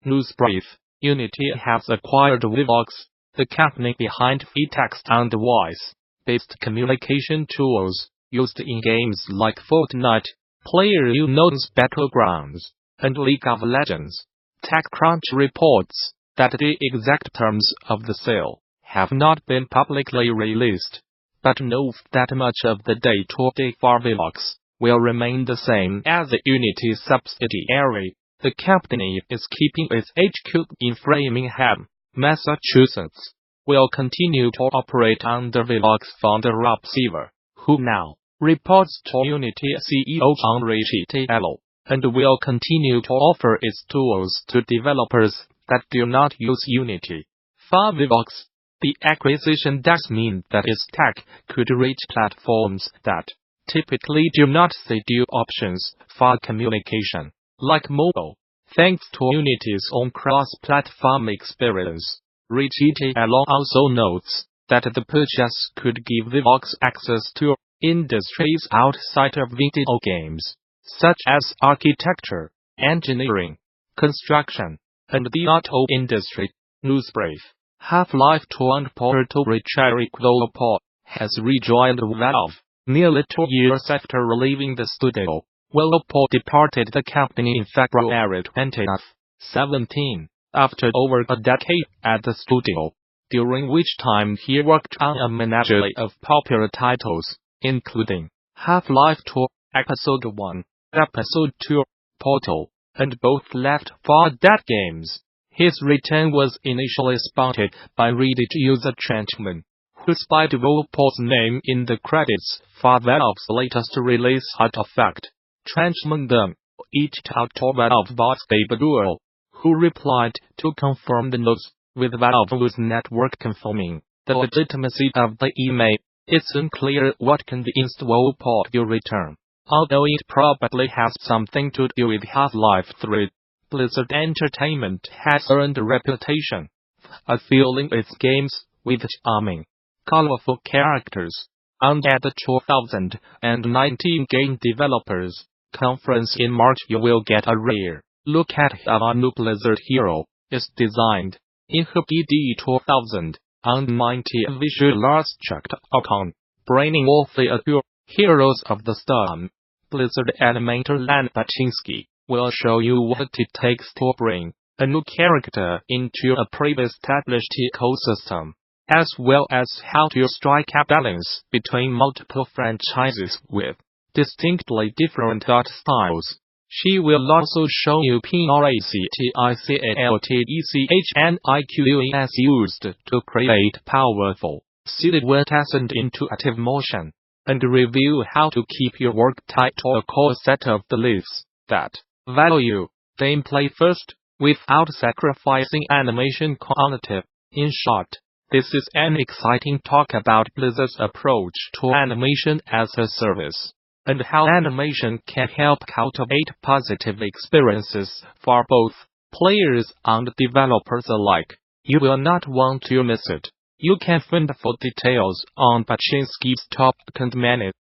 Newsbrief. Unity has acquired Vivox, the company behind free text and voice-based communication tools used in games like Fortnite, PlayerUnknown's Battlegrounds, and League of Legends. TechCrunch reports that the exact terms of the sale have not been publicly released, but notes that much of the day-to-day for Vivox will remain the same as the Unity subsidiary. The company is keeping its HQ in Framingham, Massachusetts. Will continue to operate under Vivox founder Rob Seaver, who now reports to Unity CEO John Ricciello, and will continue to offer its tools to developers that do not use Unity. For Vivox, the acquisition does mean that its tech could reach platforms that typically do not see dual options for communication, like mobile, thanks to Unity's own cross-platform experience. Ricciello also notes that the purchase could give Vivox access to industries outside of video games, such as architecture, engineering, construction, and the auto industry. Newsbrief. Half-Life 2 and Portal Richard Paul has rejoined Valve nearly 2 years after leaving the studio. Paul departed the company in February 2017, after over a decade at the studio, during which time he worked on a menagerie of popular titles, including Half-Life 2, Episode 1, Episode 2, Portal, and both left for Dead Games. His return was initially spotted by Reddit user Trenchman, who spied Paul's name in the credits for Valve's latest release Artifact. Trenchman then reached out to Valve boss Gabe Newell, who replied to confirm the news, with Valve's network confirming the legitimacy of the email. It's unclear what convinced Paul to return, although it probably has something to do with Half-Life 3. Blizzard Entertainment has earned a reputation for filling its games with charming, colorful characters. And at the 2019 Game Developers Conference in March, you will get a rare look at how a new Blizzard hero is designed. In her BD 2019 visual arts checked upon, bringing all the Heroes of the Storm, Blizzard animator Len Baczynski will show you what it takes to bring a new character into a pre-established ecosystem, as well as how to strike a balance between multiple franchises with distinctly different art styles. She will also show you practicaltechniques used to create powerful silhouettes and intuitive motion, and reveal how to keep your work tied to a core set of beliefs that value gameplay first, without sacrificing animation quality. In short, this is an exciting talk about Blizzard's approach to animation as a service, and how animation can help cultivate positive experiences for both players and developers alike. You will not want to miss it. You can find full details on Baczynski's talk and many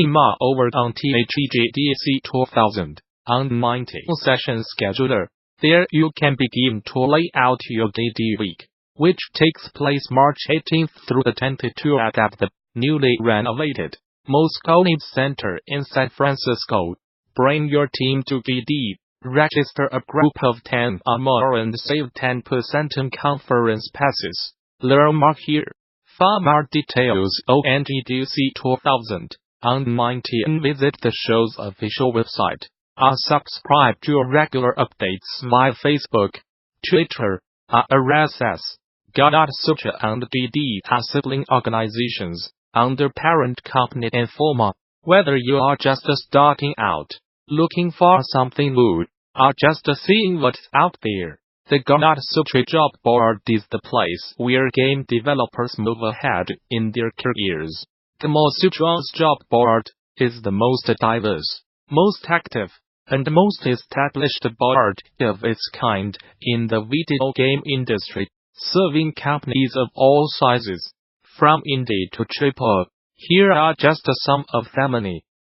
more over on THEGDC 2019 session scheduler. There you can begin to lay out your DD week, which takes place March 18th through the 22nd at the newly renovated Moscone Center in San Francisco. Bring your team to DD, register a group of 10 or more and save 10% on conference passes. Learn more here. For more details on GDC 2019, visit the show's official website, or subscribe to regular updates via Facebook, Twitter, or RSS. Gamasutra and DD are sibling organizations under parent company Informa. Whether you are just starting out, looking for something new, or just seeing what's out there, the Gamasutra job board is the place where game developers move ahead in their careers. Gamasutra's job board is the most diverse, most active, and most established board of its kind in the video game industry, serving companies of all sizes, from indie to AAA. Here are just some of the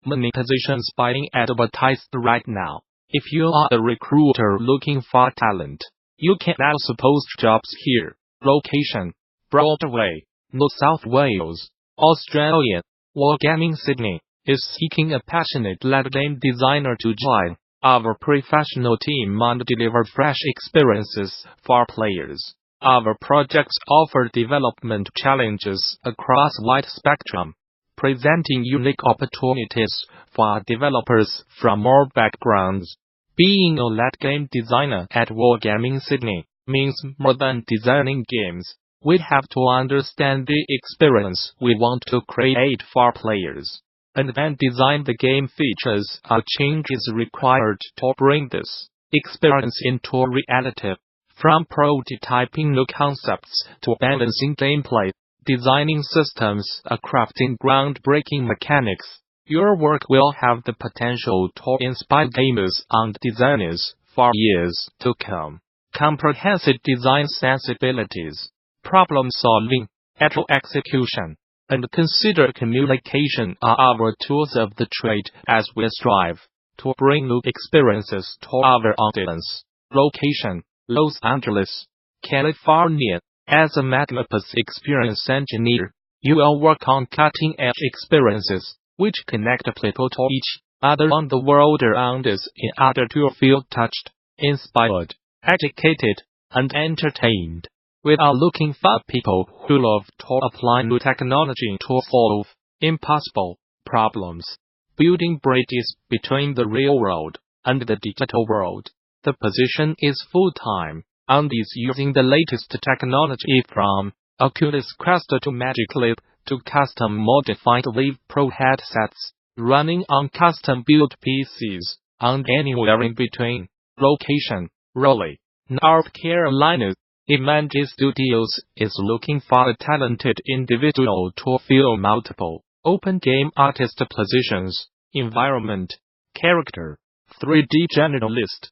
many positions being advertised right now. If you are a recruiter looking for talent, You can also post jobs here. Location: Broadway, New South Wales, Australia. Wargaming Sydney is seeking a passionate lead game designer to join our professional team and deliver fresh experiences for players. Our projects offer development challenges across a wide spectrum, presenting unique opportunities for developers from all backgrounds. Being a lead game designer at Wargaming Sydney means more than designing games. We have to understand the experience we want to create for players, and then design the game features or changes required to bring this experience into reality. From prototyping new concepts to balancing gameplay, designing systems, or crafting groundbreaking mechanics, your work will have the potential to inspire gamers and designers for years to come. Comprehensive design sensibilities, problem solving, agile execution, and considered communication are our tools of the trade as we strive to bring new experiences to our audience. Location: Los Angeles, California. As a Magnapus experience engineer, you will work on cutting-edge experiences which connect people to each other on the world around us in order to feel touched, inspired, educated, and entertained. We are looking for people who love to apply new technology to solve impossible problems, building bridges between the real world and the digital world. The position is full-time, and is using the latest technology from Oculus Quest to Magic Leap to custom-modified Vive Pro headsets, running on custom-built PCs, and anywhere in between. Location: Raleigh, North Carolina. Imagi Studios is looking for a talented individual to fill multiple open game artist positions. Environment: Character, 3D Generalist.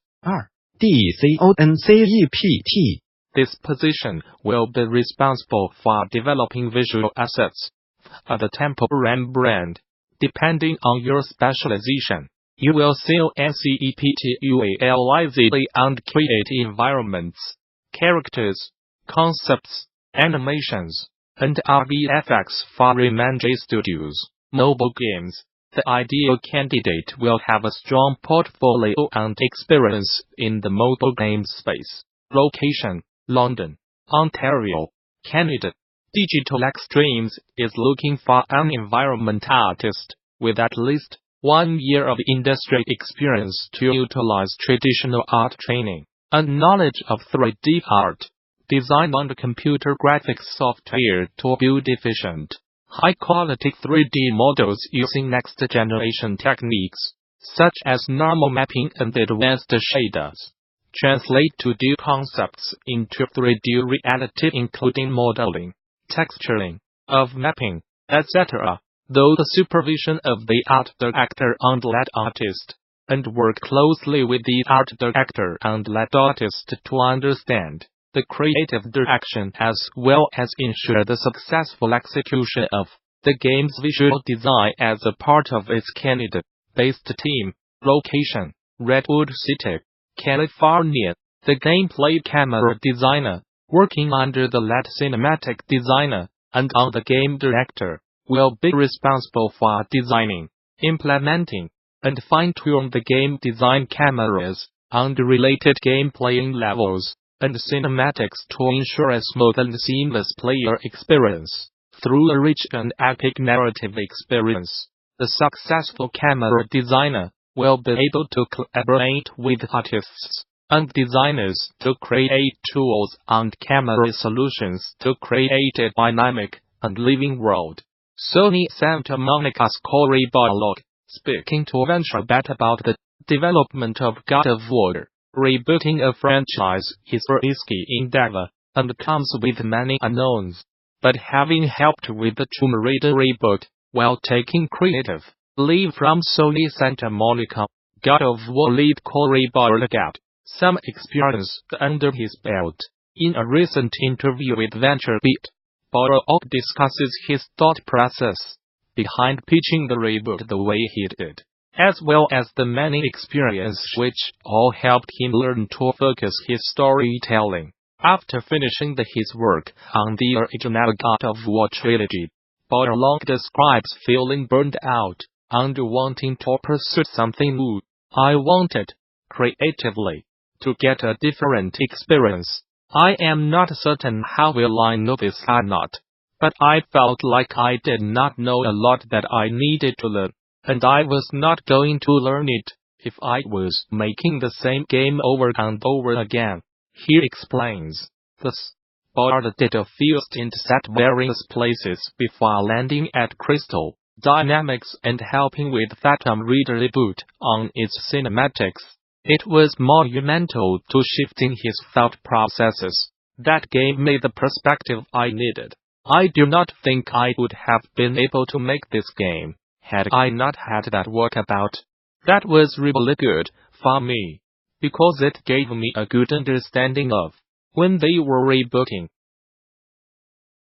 DCONCEPT. This position will be responsible for developing visual assets for the Temple Run brand. Depending on your specialization, you will sell conceptualize and create environments, characters, concepts, animations, and RVFX for Imagi Studios mobile games. The ideal candidate will have a strong portfolio and experience in the mobile game space. Location: London, Ontario, Canada. Digital Extremes is looking for an environment artist with at least 1 year of industry experience to utilize traditional art training and knowledge of 3D art, design and computer graphics software to build efficient, high-quality 3D models using next-generation techniques, such as normal mapping and advanced shaders. Translate 2D concepts into 3D reality including modeling, texturing, of mapping, etc., though the supervision of the art director and lead artist, and work closely with the art director and lead artist to understand the creative direction as well as ensure the successful execution of the game's visual design as a part of its Canada-based team. Location: Redwood City, California. The gameplay camera designer, working under the lead cinematic designer and on the game director, will be responsible for designing, implementing, and fine-tune the game design cameras and related gameplaying levels and cinematics to ensure a smooth and seamless player experience. Through a rich and epic narrative experience, the successful camera designer will be able to collaborate with artists and designers to create tools and camera solutions to create a dynamic and living world. Sony Santa Monica's Cory Barlog, speaking to VentureBet about the development of God of War. Rebooting a franchise is a risky endeavor, and comes with many unknowns. But having helped with the Tomb Raider reboot, while taking creative leave from Sony Santa Monica, God of War lead Cory Barlog got some experience under his belt. In a recent interview with VentureBeat, Barlog discusses his thought process behind pitching the reboot the way he did. as well as the many experiences which all helped him learn to focus his storytelling. After finishing his work on the original God of War trilogy, Borderlong describes feeling burned out, and wanting to pursue something new. I wanted, creatively, to get a different experience. I am not certain how well I know this or not, but I felt like I did not know a lot that I needed to learn, and I was not going to learn it if I was making the same game over and over again. He explains. Thus, Bard did a few stints at various places before landing at Crystal Dynamics and helping with Phantom Reader reboot on its cinematics. It was monumental to shifting his thought processes. That gave me the perspective I needed. I do not think I would have been able to make this game had I not had that walkabout. That was really good for me, because it gave me a good understanding of when they were rebooting